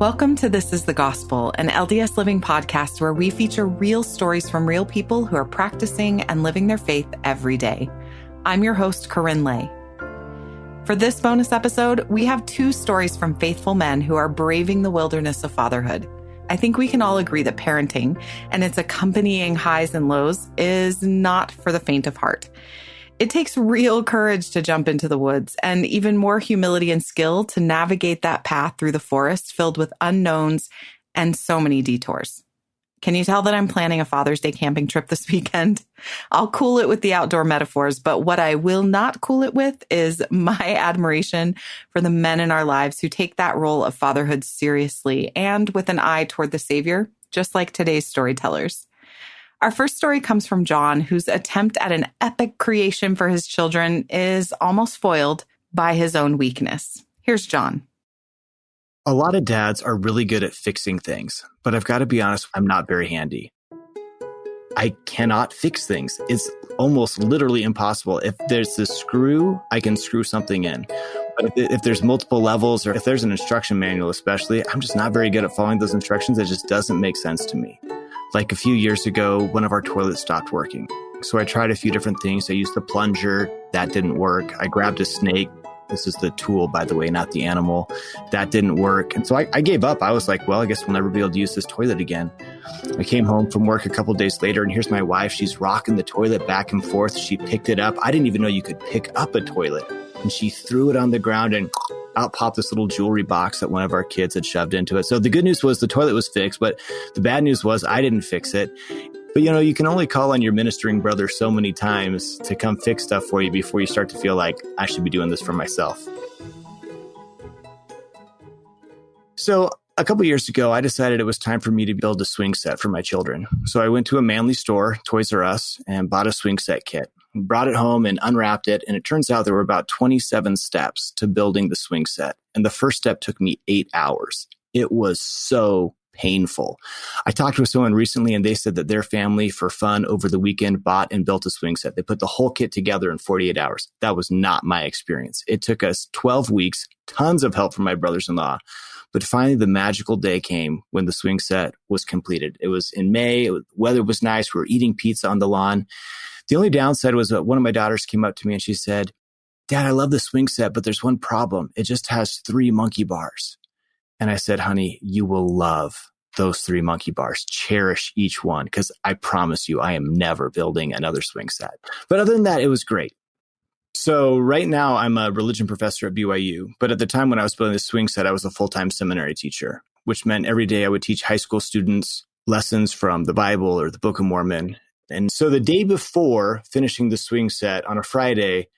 Welcome to This is the Gospel, an LDS Living podcast where we feature real stories from real people who are practicing and living their faith every day. I'm your host, KaRyn Lay. For this bonus episode, we have two stories from faithful men who are braving the wilderness of fatherhood. I think we can all agree that parenting and its accompanying highs and lows is not for the faint of heart. It takes real courage to jump into the woods and even more humility and skill to navigate that path through the forest filled with unknowns and so many detours. Can you tell that I'm planning a Father's Day camping trip this weekend? I'll cool it with the outdoor metaphors, but what I will not cool it with is my admiration for the men in our lives who take that role of fatherhood seriously and with an eye toward the Savior, just like today's storytellers. Our first story comes from John, whose attempt at an epic creation for his children is almost foiled by his own weakness. Here's John. A lot of dads are really good at fixing things, but I've got to be honest, I'm not very handy. I cannot fix things. It's almost literally impossible. If there's a screw, I can screw something in. But if there's multiple levels or if there's an instruction manual especially, I'm just not very good at following those instructions. It just doesn't make sense to me. Like a few years ago, one of our toilets stopped working. So I tried a few different things. I used the plunger. That didn't work. I grabbed a snake. This is the tool, by the way, not the animal. That didn't work. And so I gave up. I was like, well, I guess we'll never be able to use this toilet again. I came home from work a couple days later, and here's my wife. She's rocking the toilet back and forth. She picked it up. I didn't even know you could pick up a toilet. And she threw it on the ground, and out popped this little jewelry box that one of our kids had shoved into it. So the good news was the toilet was fixed, but the bad news was I didn't fix it. But, you can only call on your ministering brother so many times to come fix stuff for you before you start to feel like I should be doing this for myself. So a couple years ago, I decided it was time for me to build a swing set for my children. So I went to a manly store, Toys R Us, and bought a swing set kit. Brought it home and unwrapped it. And it turns out there were about 27 steps to building the swing set. And the first step took me 8 hours. It was so painful. I talked with someone recently and they said that their family for fun over the weekend bought and built a swing set. They put the whole kit together in 48 hours. That was not my experience. It took us 12 weeks, tons of help from my brothers-in-law. But finally, the magical day came when the swing set was completed. It was in May. Weather was nice. We were eating pizza on the lawn. The only downside was that one of my daughters came up to me and she said, "Dad, I love the swing set, but there's one problem. It just has 3 monkey bars." And I said, "Honey, you will love those 3 monkey bars. Cherish each one, because I promise you, I am never building another swing set." But other than that, it was great. So right now, I'm a religion professor at BYU. But at the time when I was building the swing set, I was a full-time seminary teacher, which meant every day I would teach high school students lessons from the Bible or the Book of Mormon. And so the day before finishing the swing set on a Friday,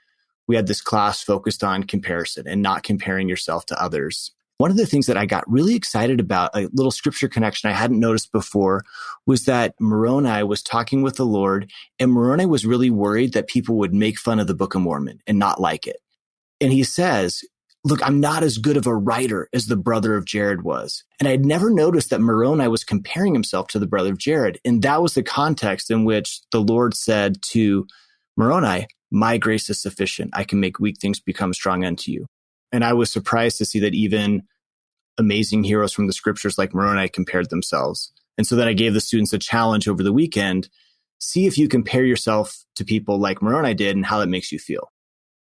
we had this class focused on comparison and not comparing yourself to others. One of the things that I got really excited about, a little scripture connection I hadn't noticed before, was that Moroni was talking with the Lord, and Moroni was really worried that people would make fun of the Book of Mormon and not like it. And he says, "Look, I'm not as good of a writer as the brother of Jared was." And I'd never noticed that Moroni was comparing himself to the brother of Jared. And that was the context in which the Lord said to Moroni, "My grace is sufficient. I can make weak things become strong unto you." And I was surprised to see that even amazing heroes from the scriptures like Moroni compared themselves. And so then I gave the students a challenge over the weekend. See if you compare yourself to people like Moroni did and how that makes you feel.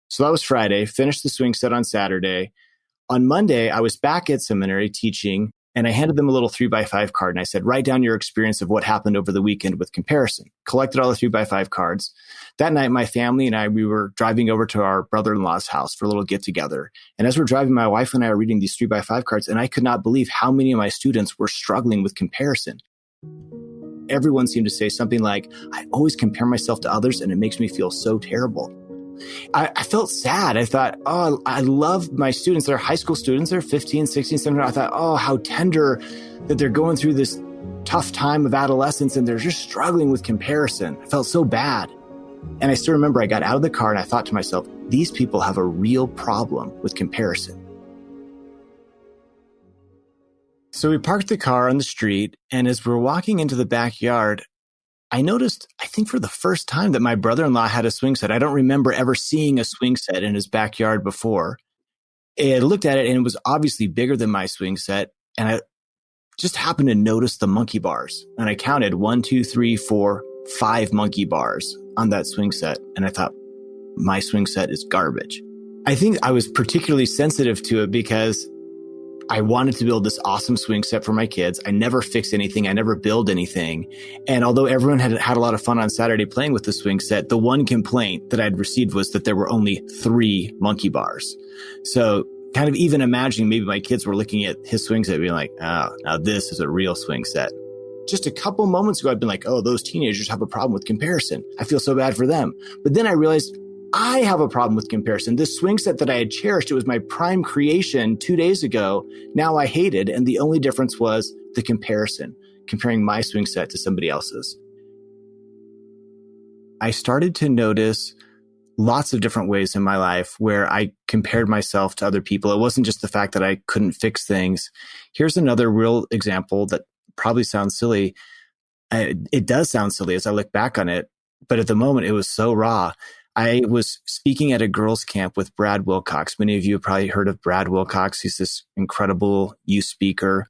So that was Friday, finished the swing set on Saturday. On Monday, I was back at seminary teaching, and I handed them a little 3x5 card. And I said, write down your experience of what happened over the weekend with comparison. Collected all the 3x5 cards. That night, my family and I, we were driving over to our brother-in-law's house for a little get-together. And as we're driving, my wife and I are reading these 3x5 cards, and I could not believe how many of my students were struggling with comparison. Everyone seemed to say something like, "I always compare myself to others, and it makes me feel so terrible." I felt sad. I thought, oh, I love my students. They're high school students. They're 15, 16, 17. I thought, oh, how tender that they're going through this tough time of adolescence and they're just struggling with comparison. I felt so bad. And I still remember I got out of the car and I thought to myself, these people have a real problem with comparison. So we parked the car on the street, and as we're walking into the backyard, I noticed, I think for the first time, that my brother-in-law had a swing set. I don't remember ever seeing a swing set in his backyard before. I looked at it and it was obviously bigger than my swing set. And just happened to notice the monkey bars. And I counted 1, 2, 3, 4, 5 monkey bars on that swing set. And I thought, my swing set is garbage. I think I was particularly sensitive to it because I wanted to build this awesome swing set for my kids. I never fix anything. I never build anything. And although everyone had a lot of fun on Saturday playing with the swing set, the one complaint that I'd received was that there were only 3 monkey bars. So kind of even imagining maybe my kids were looking at his swing set being like, oh, now this is a real swing set. Just a couple moments ago, I'd been like, oh, those teenagers have a problem with comparison. I feel so bad for them. But then I realized I have a problem with comparison. This swing set that I had cherished, it was my prime creation 2 days ago. Now I hate it. And the only difference was the comparison, comparing my swing set to somebody else's. I started to notice lots of different ways in my life where I compared myself to other people. It wasn't just the fact that I couldn't fix things. Here's another real example that probably sounds silly. It does sound silly as I look back on it, but at the moment it was so raw. I was speaking at a girls' camp with Brad Wilcox. Many of you have probably heard of Brad Wilcox. He's this incredible youth speaker.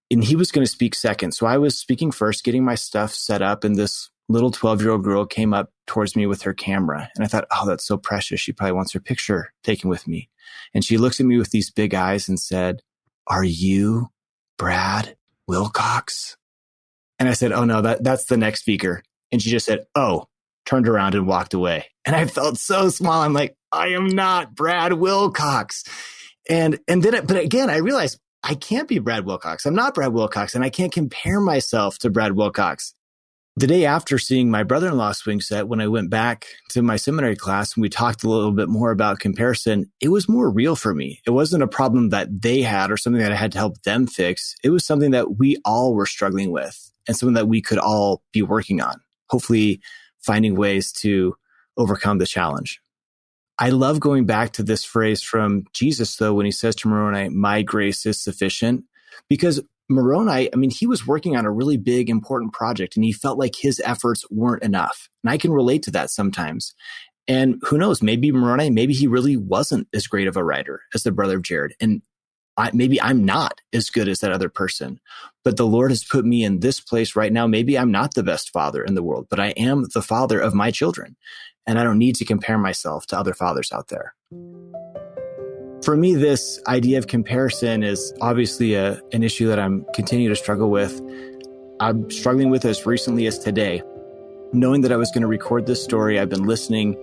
And he was going to speak second. So I was speaking first, getting my stuff set up, and this little 12-year-old girl came up towards me with her camera. And I thought, oh, that's so precious. She probably wants her picture taken with me. And she looks at me with these big eyes and said, "Are you Brad Wilcox?" And I said, "Oh, no, that's the next speaker." And she just said, "Oh," turned around and walked away. And I felt so small. I'm like, I am not Brad Wilcox. But again, I realized I can't be Brad Wilcox. I'm not Brad Wilcox, and I can't compare myself to Brad Wilcox. The day after seeing my brother-in-law swing set, when I went back to my seminary class and we talked a little bit more about comparison, it was more real for me. It wasn't a problem that they had or something that I had to help them fix. It was something that we all were struggling with and something that we could all be working on, hopefully finding ways to overcome the challenge. I love going back to this phrase from Jesus, though, when he says to Moroni, "My grace is sufficient," because Moroni, he was working on a really big, important project, and he felt like his efforts weren't enough. And I can relate to that sometimes. And who knows, maybe Moroni, maybe he really wasn't as great of a writer as the brother of Jared. And maybe I'm not as good as that other person. But the Lord has put me in this place right now. Maybe I'm not the best father in the world, but I am the father of my children. And I don't need to compare myself to other fathers out there. For me, this idea of comparison is obviously an issue that I'm continuing to struggle with. I'm struggling with as recently as today. Knowing that I was going to record this story, I've been listening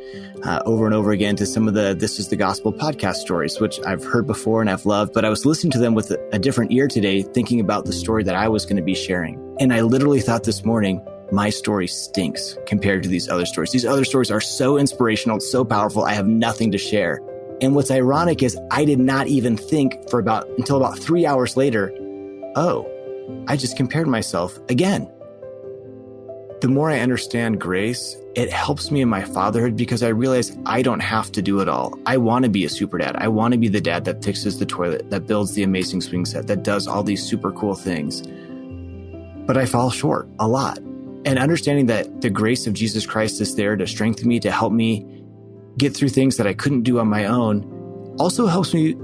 over and over again to some of the This is the Gospel podcast stories, which I've heard before and I've loved, but I was listening to them with a different ear today, thinking about the story that I was going to be sharing. And I literally thought this morning, my story stinks compared to these other stories. These other stories are so inspirational, so powerful, I have nothing to share. And what's ironic is I did not even think until about 3 hours later, oh, I just compared myself again. The more I understand grace, it helps me in my fatherhood because I realize I don't have to do it all. I want to be a super dad. I want to be the dad that fixes the toilet, that builds the amazing swing set, that does all these super cool things. But I fall short a lot. And understanding that the grace of Jesus Christ is there to strengthen me, to help me get through things that I couldn't do on my own, also helps me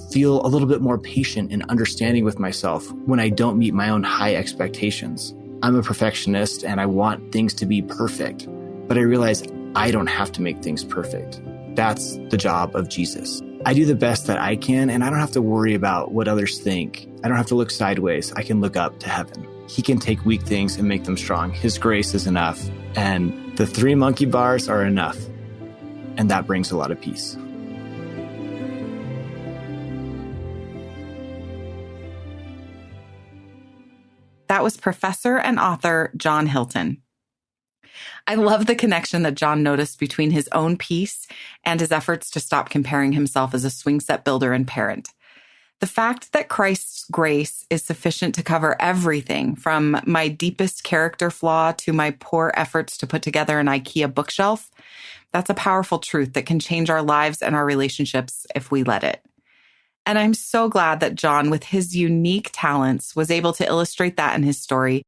feel a little bit more patient and understanding with myself when I don't meet my own high expectations. I'm a perfectionist and I want things to be perfect, but I realize I don't have to make things perfect. That's the job of Jesus. I do the best that I can, and I don't have to worry about what others think. I don't have to look sideways. I can look up to heaven. He can take weak things and make them strong. His grace is enough, and the 3 monkey bars are enough. And that brings a lot of peace. That was professor and author John Hilton. I love the connection that John noticed between his own peace and his efforts to stop comparing himself as a swing set builder and parent. The fact that Christ's grace is sufficient to cover everything from my deepest character flaw to my poor efforts to put together an IKEA bookshelf, that's a powerful truth that can change our lives and our relationships if we let it. And I'm so glad that John, with his unique talents, was able to illustrate that in his story.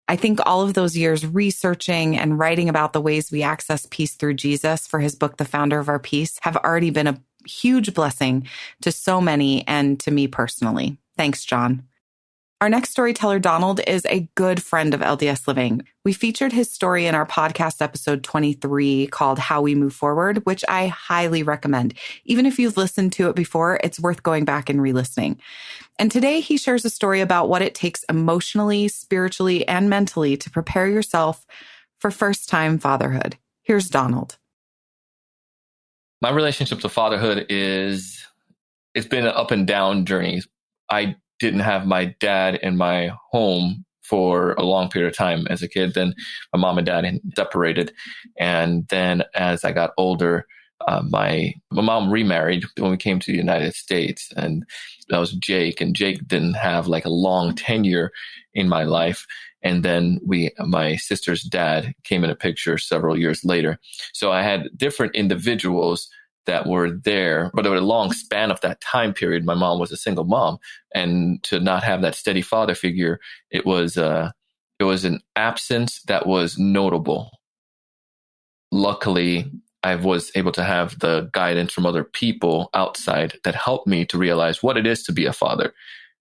I think all of those years researching and writing about the ways we access peace through Jesus for his book, The Founder of Our Peace, have already been a huge blessing to so many and to me personally. Thanks, John. Our next storyteller, Donald, is a good friend of LDS Living. We featured his story in our podcast episode 23 called How We Move Forward, which I highly recommend. Even if you've listened to it before, it's worth going back and re-listening. And today he shares a story about what it takes emotionally, spiritually, and mentally to prepare yourself for first-time fatherhood. Here's Donald. My relationship to fatherhood it's been an up and down journey. I didn't have my dad in my home for a long period of time as a kid. Then my mom and dad separated. And then as I got older, my mom remarried when we came to the United States. And that was Jake. And Jake didn't have like a long tenure in my life. And then my sister's dad came in a picture several years later. So I had different individuals that were there, but over a long span of that time period, my mom was a single mom, and to not have that steady father figure, it was an absence that was notable. Luckily, I was able to have the guidance from other people outside that helped me to realize what it is to be a father.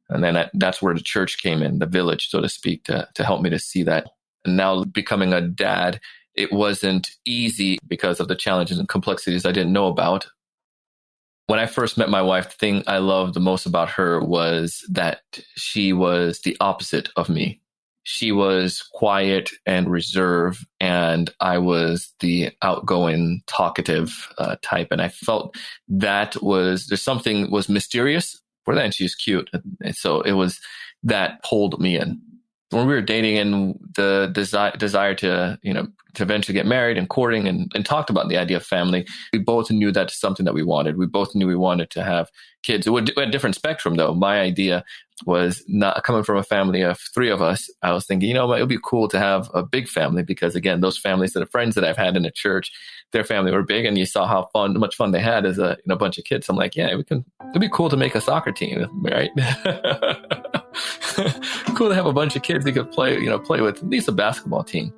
And then that's where the church came in, the village, so to speak, to help me to see that. And now becoming a dad, it wasn't easy because of the challenges and complexities I didn't know about. When I first met my wife, the thing I loved the most about her was that she was the opposite of me. She was quiet and reserved, and I was the outgoing, talkative type. And I felt there's something was mysterious for that, and she's cute. And so it was that pulled me in. When we were dating and the desire to eventually get married and courting and talked about the idea of family, we both knew that's something that we wanted. We both knew we wanted to have kids. It was a different spectrum, though. My idea was not coming from a family of three of us. I was thinking, it would be cool to have a big family because, again, those families, the friends that I've had in the church, their family were big, and you saw how much fun they had as a bunch of kids. I'm like, yeah, it'd be cool to make a soccer team, right? Cool to have a bunch of kids you could play with, at least a basketball team.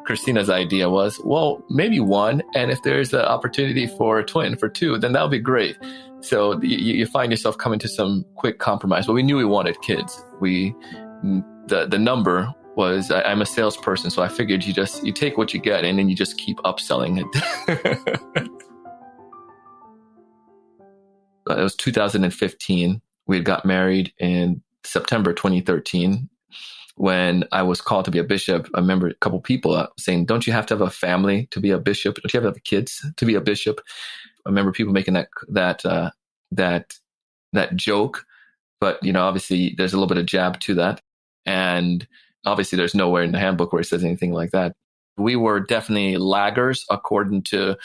Christina's idea was, well, maybe one, and if there's an opportunity for a twin, for two, then that would be great. So you find yourself coming to some quick compromise. But we knew we wanted kids. The number was, I'm a salesperson, so I figured you take what you get, and then you just keep upselling it. It was 2015. We had got married in September 2013. When I was called to be a bishop, I remember a couple people saying, don't you have to have a family to be a bishop? Don't you have to have kids to be a bishop? I remember people making that joke, but obviously there's a little bit of jab to that. And obviously there's nowhere in the handbook where it says anything like that. We were definitely laggers according to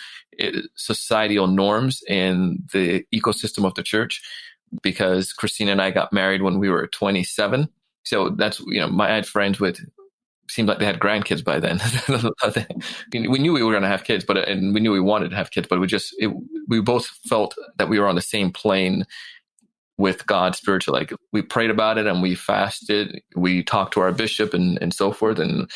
societal norms in the ecosystem of the church, because Christina and I got married when we were 27. So that's, I had friends seemed like they had grandkids by then. We knew we were going to have kids, and we knew we wanted to have kids, but we both felt that we were on the same plane with God spiritually. Like, we prayed about it and we fasted, we talked to our bishop and so forth. And,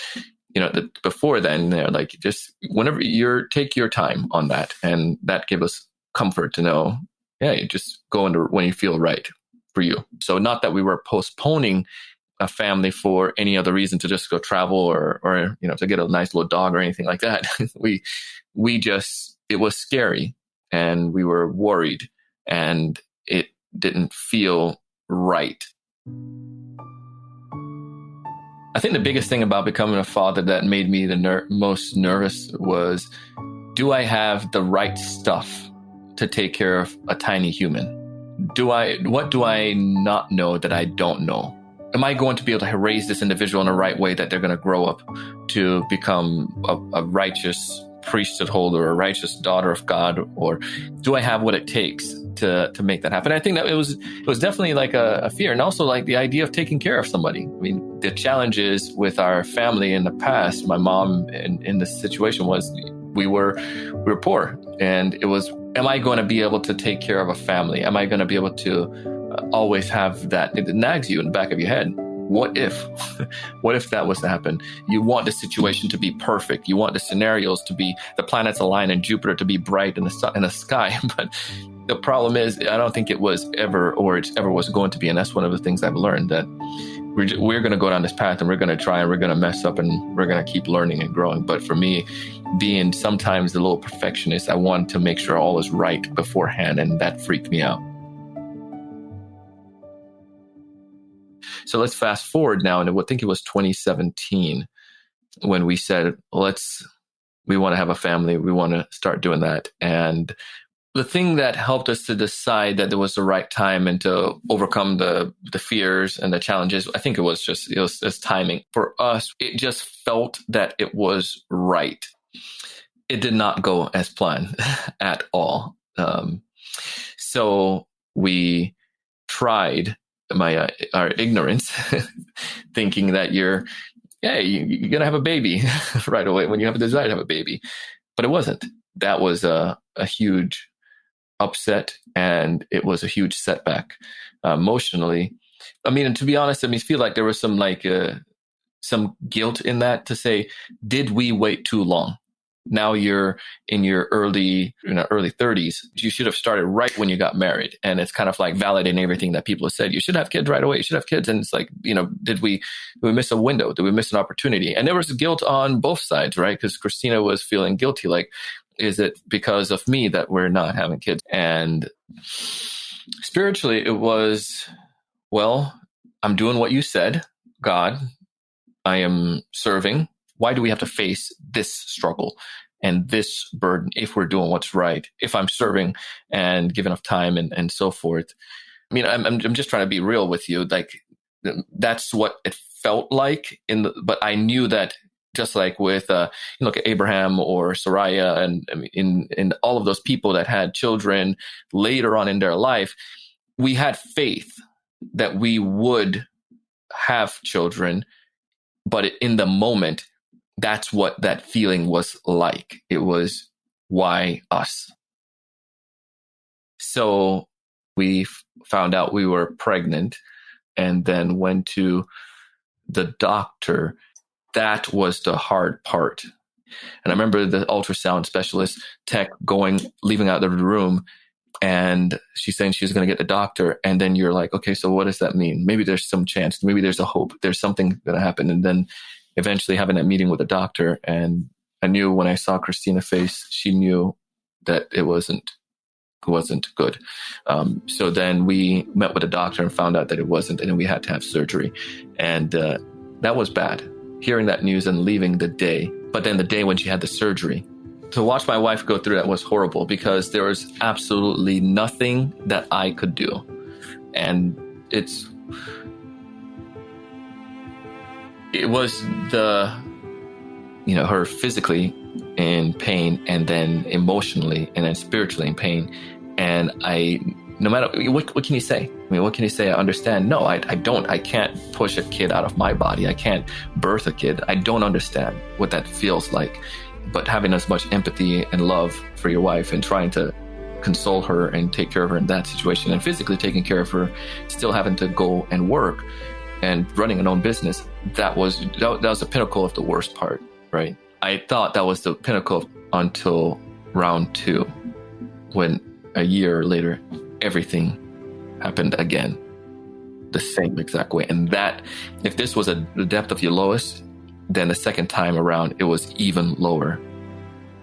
before then, they're like, just whenever take your time on that. And that gave us comfort to know, yeah, you just go into when you feel right for you. So not that we were postponing a family for any other reason, to just go travel or to get a nice little dog or anything like that. It was scary, and we were worried, and it didn't feel right. I think the biggest thing about becoming a father that made me the most nervous was, do I have the right stuff to take care of a tiny human? What do I not know that I don't know? Am I going to be able to raise this individual in the right way that they're going to grow up to become a righteous priesthood holder, a righteous daughter of God? Or do I have what it takes to make that happen? I think that it was definitely like a fear, and also like the idea of taking care of somebody. I mean, the challenges with our family in the past, my mom in this situation was we were poor, and it was, am I going to be able to take care of a family? Am I going to be able to always have that? It nags you in the back of your head. What if that was to happen? You want the situation to be perfect. You want the scenarios to be, the planets align and Jupiter to be bright in the sky. But the problem is, I don't think it was ever, or it ever was going to be. And that's one of the things I've learned, that we're going to go down this path and we're going to try and we're going to mess up and we're going to keep learning and growing. But for me, being sometimes a little perfectionist, I wanted to make sure all was right beforehand, and that freaked me out. So let's fast forward now, and I think it was 2017 when we said, we want to have a family. We want to start doing that. And the thing that helped us to decide that it was the right time and to overcome the fears and the challenges, I think it was timing. For us, it just felt that it was right. It did not go as planned at all. So we tried our ignorance, thinking that you're going to have a baby right away when you have a desire to have a baby. But it wasn't. That was a huge upset, and it was a huge setback emotionally. I mean, and to be honest, I feel like there was some guilt in that, to say, did we wait too long? Now you're in your early 30s. You should have started right when you got married. And it's kind of like validating everything that people have said. You should have kids right away. You should have kids. And it's like, did we miss a window? Did we miss an opportunity? And there was guilt on both sides, right? Because Christina was feeling guilty. Like, is it because of me that we're not having kids? And spiritually, it was, well, I'm doing what you said, God. I am serving. Why do we have to face this struggle and this burden if we're doing what's right? If I'm serving and give enough time and so forth. I mean, I'm just trying to be real with you. Like, that's what it felt like but I knew that, just like with look at Abraham or Sariah and in all of those people that had children later on in their life, we had faith that we would have children, but in the moment, that's what that feeling was like. It was, why us? So we found out we were pregnant and then went to the doctor. That was the hard part. And I remember the ultrasound specialist tech leaving out the room, and she's saying she's going to get the doctor. And then you're like, okay, so what does that mean? Maybe there's some chance. Maybe there's a hope. There's something going to happen. And then eventually having that meeting with the doctor, and I knew when I saw Christina's face, she knew that it wasn't good. So then we met with the doctor and found out that it wasn't, and then we had to have surgery. And that was bad, hearing that news and leaving the day. But then the day when she had the surgery, to watch my wife go through that was horrible, because there was absolutely nothing that I could do. And it was her physically in pain, and then emotionally, and then spiritually in pain. And no matter what can you say? I mean, what can you say? I understand. No, I don't. I can't push a kid out of my body. I can't birth a kid. I don't understand what that feels like. But having as much empathy and love for your wife and trying to console her and take care of her in that situation, and physically taking care of her, still having to go and work and running an own business, that was the pinnacle of the worst part, right? I thought that was the pinnacle until round 2, when a year later, everything happened again, the same exact way. And that, if this was the depth of your lowest, then the second time around, it was even lower.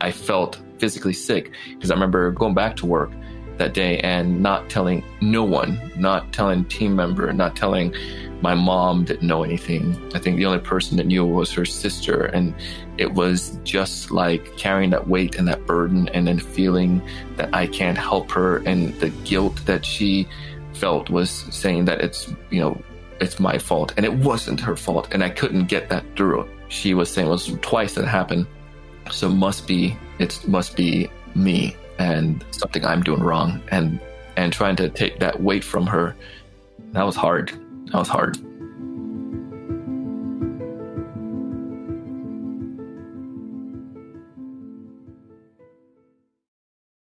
I felt physically sick, because I remember going back to work that day and not telling no one, not telling team member, not telling my mom, didn't know anything. I think the only person that knew was her sister. And it was just like carrying that weight and that burden, and then feeling that I can't help her. And the guilt that she felt was saying that it's my fault. And it wasn't her fault. And I couldn't get that through. She was saying it was twice that happened. So it must be me and something I'm doing wrong. And trying to take that weight from her, that was hard. That was hard.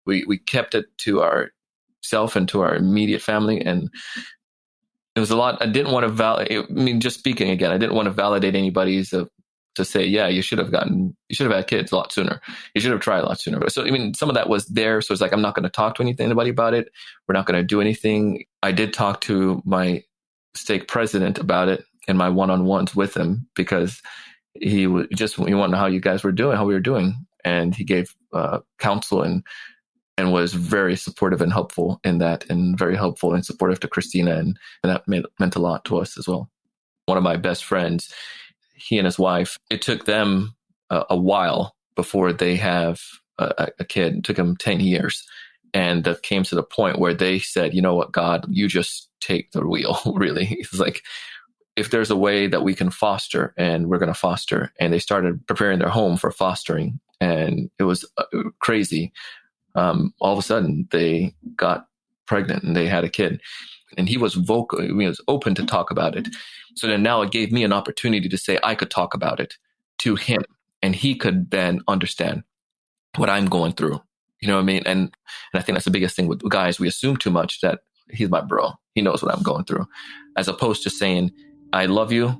We kept it to ourselves and to our immediate family, and it was a lot. I didn't want to validate. I mean, just speaking again, I didn't want to validate anybody's to say, yeah, you should have had kids a lot sooner. You should have tried a lot sooner. So, I mean, some of that was there. So it's like, I'm not going to talk to anybody about it. We're not going to do anything. I did talk to my stake president about it, in my one-on-ones with him because he wanted to know how you guys were doing, how we were doing. And he gave counsel and was very supportive and helpful in that, and very helpful and supportive to Christina. And that meant a lot to us as well. One of my best friends, he and his wife, it took them a while before they have a kid. It took them 10 years. And that came to the point where they said, you know what, God, you just take the wheel, really. It's like, if there's a way that we can foster, and we're going to foster. And they started preparing their home for fostering. And it was crazy. All of a sudden, they got pregnant and they had a kid. And he was vocal, he was open to talk about it. So then now it gave me an opportunity to say I could talk about it to him. And he could then understand what I'm going through. You know what I mean? And I think that's the biggest thing with guys. We assume too much that he's my bro. He knows what I'm going through. As opposed to saying, I love you.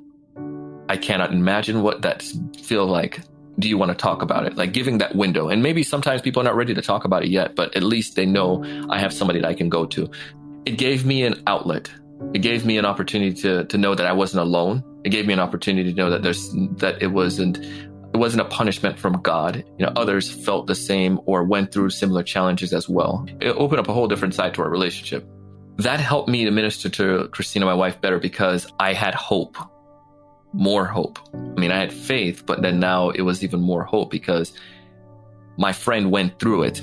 I cannot imagine what that feels like. Do you want to talk about it? Like giving that window. And maybe sometimes people are not ready to talk about it yet, but at least they know I have somebody that I can go to. It gave me an outlet. It gave me an opportunity to know that I wasn't alone. It gave me an opportunity to know that it wasn't a punishment from God. You know, others felt the same or went through similar challenges as well. It opened up a whole different side to our relationship. That helped me to minister to Christina, my wife, better because I had hope, more hope. I mean, I had faith, but then now it was even more hope because my friend went through it.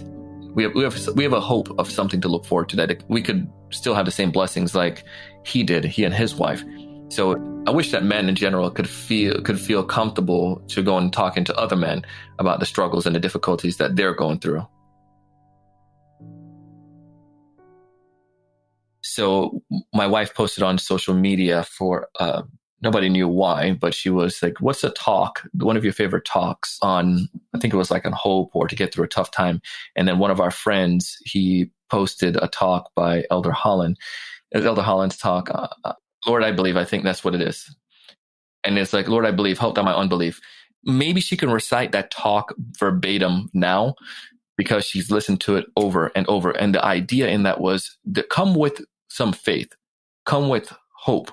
We have a hope of something to look forward to, that we could still have the same blessings like he did, he and his wife. So I wish that men in general could feel comfortable to go and talking to other men about the struggles and the difficulties that they're going through. So my wife posted on social media for, nobody knew why, but she was like, what's a talk, one of your favorite talks on, I think it was like on hope or to get through a tough time. And then one of our friends, he posted a talk by Elder Holland. Elder Holland's talk, Lord, I believe, I think that's what it is. And it's like, Lord, I believe, help down my unbelief. Maybe she can recite that talk verbatim now because she's listened to it over and over. And the idea in that was to come with some faith, come with hope,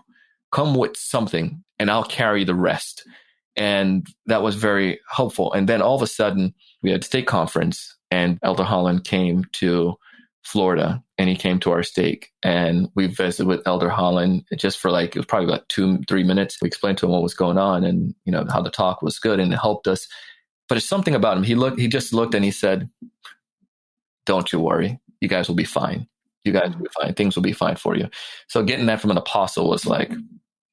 come with something, and I'll carry the rest. And that was very helpful. And then all of a sudden we had state conference and Elder Holland came to Florida and he came to our stake and we visited with Elder Holland just for like, it was probably about 2-3 minutes. We explained to him what was going on and, you know, how the talk was good and it helped us. But it's something about him. He just looked and he said, don't you worry. You guys will be fine. You guys will be fine. Things will be fine for you. So getting that from an apostle was like,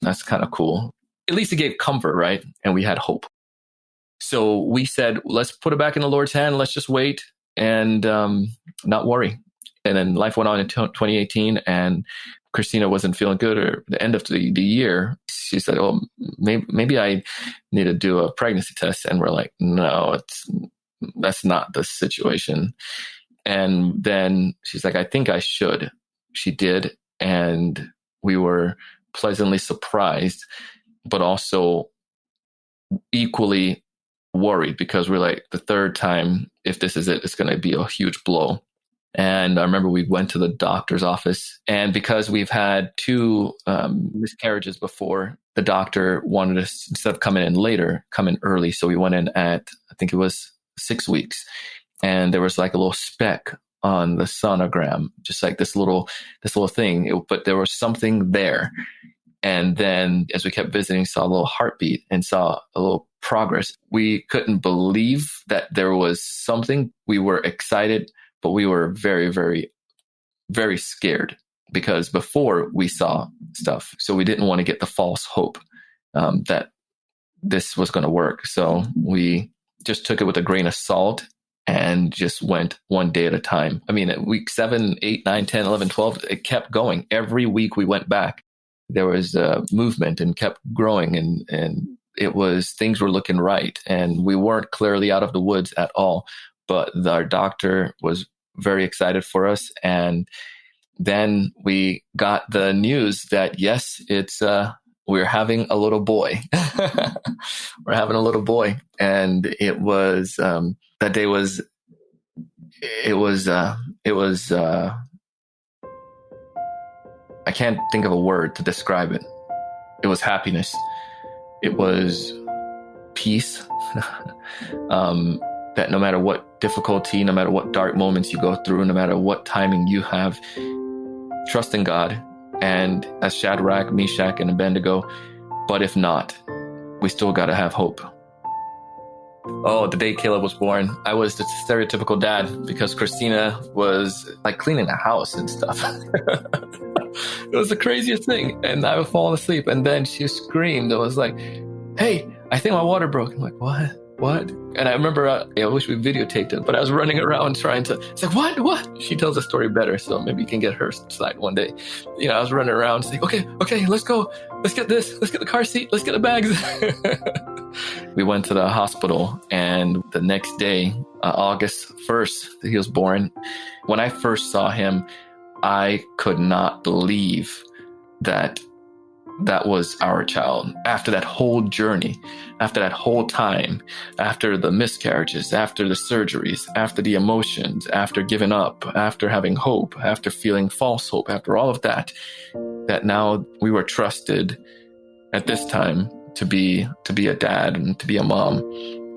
that's kind of cool. At least it gave comfort, right? And we had hope. So we said, let's put it back in the Lord's hand. Let's just wait and not worry. And then life went on in 2018 and Christina wasn't feeling good, or the end of the year, she said, oh, maybe I need to do a pregnancy test. And we're like, no, that's not the situation. And then she's like, I think I should. She did. And we were pleasantly surprised, but also equally worried because we're like, the third time, if this is it, it's going to be a huge blow. And I remember we went to the doctor's office, and because we've had 2 miscarriages before, the doctor wanted us, instead of coming in later, come in early. So we went in at, I think it was 6 weeks, and there was like a little speck on the sonogram, just like this little thing, but there was something there. And then as we kept visiting, saw a little heartbeat and saw a little progress. We couldn't believe that there was something. We were excited, but we were very, very, very scared because before we saw stuff. So we didn't want to get the false hope that this was going to work. So we just took it with a grain of salt and just went one day at a time. I mean, at week 7, 8, 9, 10, 11, 12, it kept going. Every week we went back. There was movement and kept growing, and it was, things were looking right. And we weren't clearly out of the woods at all, but our doctor was very excited for us. And then we got the news that, yes, it's, we're having a little boy. We're having a little boy. And it was, that day was, I can't think of a word to describe it. It was happiness. It was peace. That no matter what difficulty, no matter what dark moments you go through, no matter what timing you have, trust in God. And as Shadrach, Meshach, and Abednego, but if not, we still got to have hope. Oh, the day Caleb was born, I was the stereotypical dad because Christina was like cleaning the house and stuff. It was the craziest thing. And I was falling asleep. And then she screamed. It was like, hey, I think my water broke. I'm like, what? And I remember, I wish we videotaped it, but I was running around trying to, it's like, what? She tells the story better. So maybe you can get her side one day. I was running around saying, okay, let's go. Let's get this. Let's get the car seat. Let's get the bags. We went to the hospital, and the next day, August 1st, he was born. When I first saw him, I could not believe that was our child. After that whole journey, after that whole time, after the miscarriages, after the surgeries, after the emotions, after giving up, after having hope, after feeling false hope, after all of that now we were trusted at this time to be a dad and to be a mom.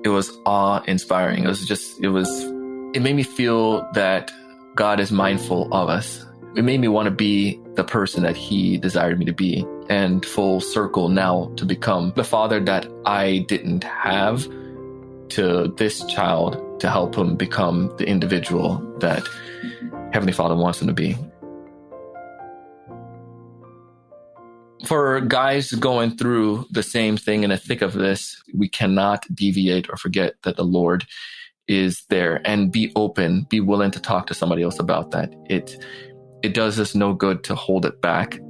It was awe-inspiring. It made me feel that God is mindful of us. It made me want to be the person that he desired me to be, and full circle now to become the father that I didn't have to this child, to help him become the individual that Heavenly Father wants him to be. For guys going through the same thing in the thick of this, we cannot deviate or forget that the Lord is there, and be open, be willing to talk to somebody else about that. It does us no good to hold it back.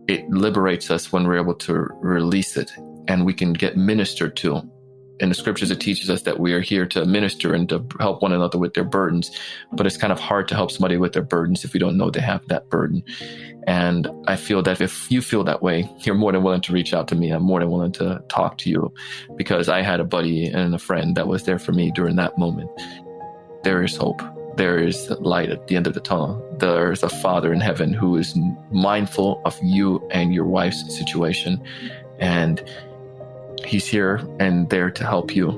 It liberates us when we're able to release it, and we can get ministered to. In the scriptures, it teaches us that we are here to minister and to help one another with their burdens. But it's kind of hard to help somebody with their burdens if we don't know they have that burden. And I feel that if you feel that way, you're more than willing to reach out to me. I'm more than willing to talk to you, because I had a buddy and a friend that was there for me during that moment. There is hope. There is light at the end of the tunnel. There's a Father in heaven who is mindful of you and your wife's situation. And he's here and there to help you.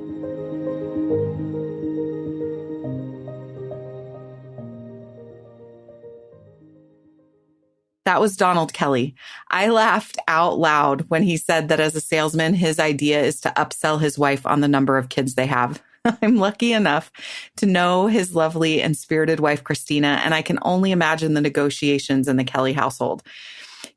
That was Donald Kelly. I laughed out loud when he said that as a salesman, his idea is to upsell his wife on the number of kids they have. I'm lucky enough to know his lovely and spirited wife, Christina, and I can only imagine the negotiations in the Kelly household.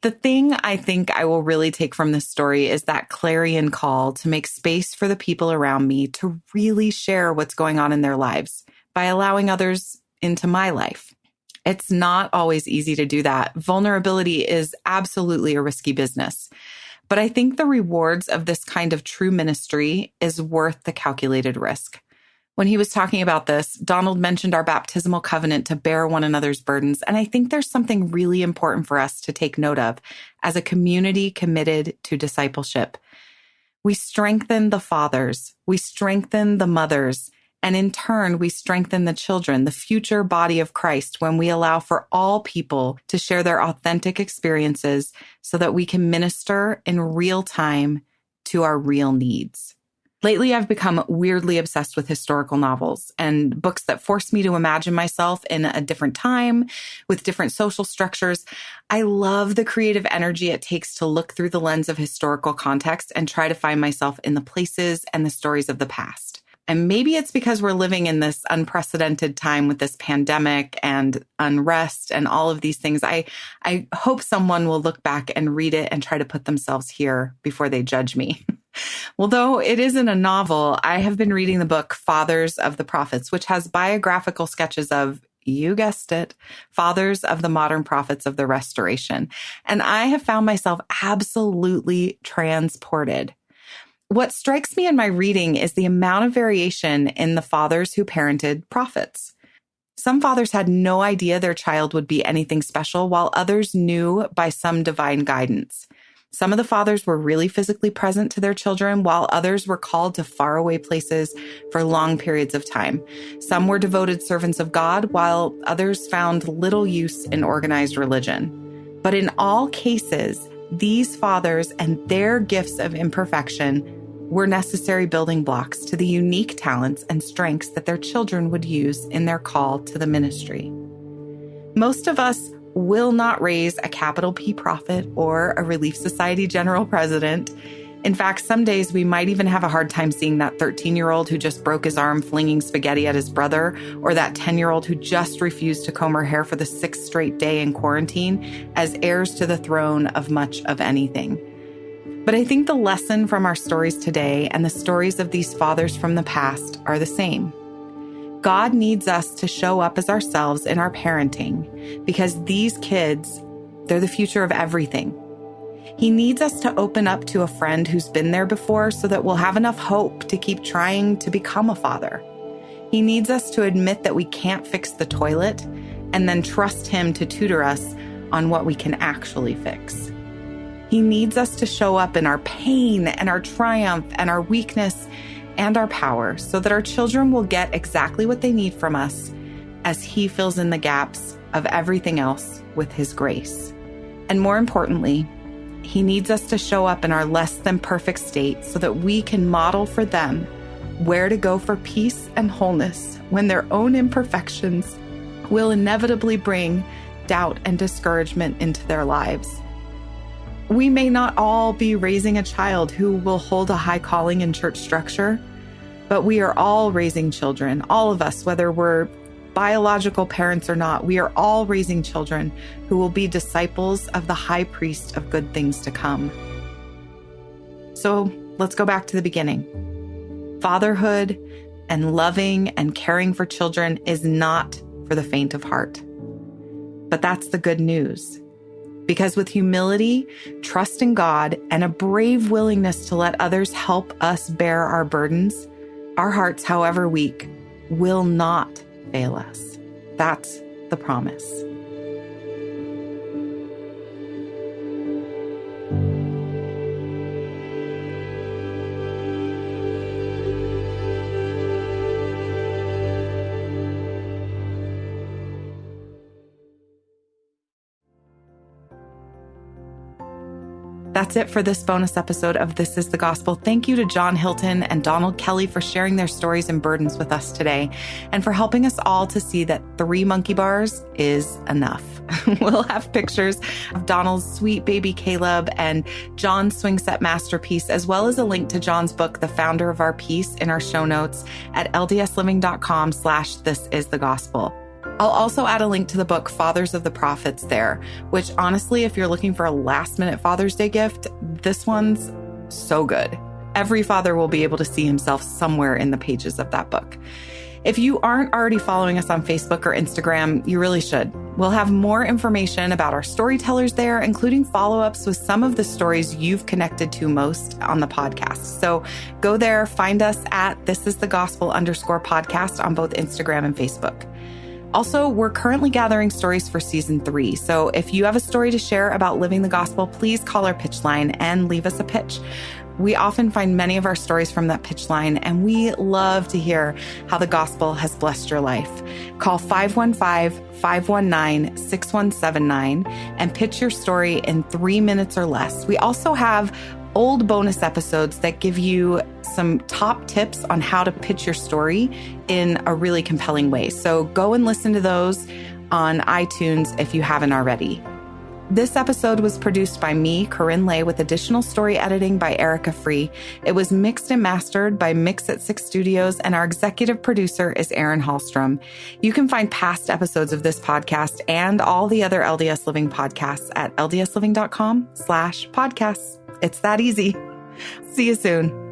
The thing I think I will really take from this story is that clarion call to make space for the people around me to really share what's going on in their lives by allowing others into my life. It's not always easy to do that. Vulnerability is absolutely a risky business. But I think the rewards of this kind of true ministry is worth the calculated risk. When he was talking about this, Donald mentioned our baptismal covenant to bear one another's burdens. And I think there's something really important for us to take note of as a community committed to discipleship. We strengthen the fathers, we strengthen the mothers, and in turn, we strengthen the children, the future body of Christ, when we allow for all people to share their authentic experiences so that we can minister in real time to our real needs. Lately, I've become weirdly obsessed with historical novels and books that force me to imagine myself in a different time with different social structures. I love the creative energy it takes to look through the lens of historical context and try to find myself in the places and the stories of the past. And maybe it's because we're living in this unprecedented time with this pandemic and unrest and all of these things. I hope someone will look back and read it and try to put themselves here before they judge me. Although it isn't a novel, I have been reading the book Fathers of the Prophets, which has biographical sketches of, you guessed it, fathers of the modern prophets of the Restoration. And I have found myself absolutely transported. What strikes me in my reading is the amount of variation in the fathers who parented prophets. Some fathers had no idea their child would be anything special, while others knew by some divine guidance. Some of the fathers were really physically present to their children, while others were called to faraway places for long periods of time. Some were devoted servants of God, while others found little use in organized religion. But in all cases, these fathers and their gifts of imperfection were necessary building blocks to the unique talents and strengths that their children would use in their call to the ministry. Most of us will not raise a capital P prophet or a Relief Society general president. In fact, some days we might even have a hard time seeing that 13-year-old who just broke his arm flinging spaghetti at his brother, or that 10-year-old who just refused to comb her hair for the 6th straight day in quarantine as heirs to the throne of much of anything. But I think the lesson from our stories today and the stories of these fathers from the past are the same. God needs us to show up as ourselves in our parenting because these kids, they're the future of everything. He needs us to open up to a friend who's been there before so that we'll have enough hope to keep trying to become a father. He needs us to admit that we can't fix the toilet and then trust him to tutor us on what we can actually fix. He needs us to show up in our pain and our triumph and our weakness and our power so that our children will get exactly what they need from us as he fills in the gaps of everything else with his grace. And more importantly, he needs us to show up in our less than perfect state so that we can model for them where to go for peace and wholeness when their own imperfections will inevitably bring doubt and discouragement into their lives. We may not all be raising a child who will hold a high calling in church structure, but we are all raising children, all of us, whether we're biological parents or not. We are all raising children who will be disciples of the high priest of good things to come. So let's go back to the beginning. Fatherhood and loving and caring for children is not for the faint of heart. But that's the good news. Because with humility, trust in God, and a brave willingness to let others help us bear our burdens, our hearts, however weak, will not fail us. That's the promise. That's it for this bonus episode of This is the Gospel. Thank you to John Hilton and Donald Kelly for sharing their stories and burdens with us today, and for helping us all to see that 3 monkey bars is enough. We'll have pictures of Donald's sweet baby Caleb and John's swing set masterpiece, as well as a link to John's book, The Founder of Our Peace, in our show notes at ldsliving.com/thisisthegospel. I'll also add a link to the book Fathers of the Prophets there, which honestly, if you're looking for a last-minute Father's Day gift, this one's so good. Every father will be able to see himself somewhere in the pages of that book. If you aren't already following us on Facebook or Instagram, you really should. We'll have more information about our storytellers there, including follow-ups with some of the stories you've connected to most on the podcast. So go there, find us at thisisthegospel_podcast on both Instagram and Facebook. Also, we're currently gathering stories for season 3. So if you have a story to share about living the gospel, please call our pitch line and leave us a pitch. We often find many of our stories from that pitch line, and we love to hear how the gospel has blessed your life. Call 515-519-6179 and pitch your story in 3 minutes or less. We also have old bonus episodes that give you some top tips on how to pitch your story in a really compelling way. So go and listen to those on iTunes if you haven't already. This episode was produced by me, KaRyn Lay, with additional story editing by Erica Free. It was mixed and mastered by Mix at 6 Studios, and our executive producer is Aaron Hallstrom. You can find past episodes of this podcast and all the other LDS Living podcasts at ldsliving.com/podcasts. It's that easy. See you soon.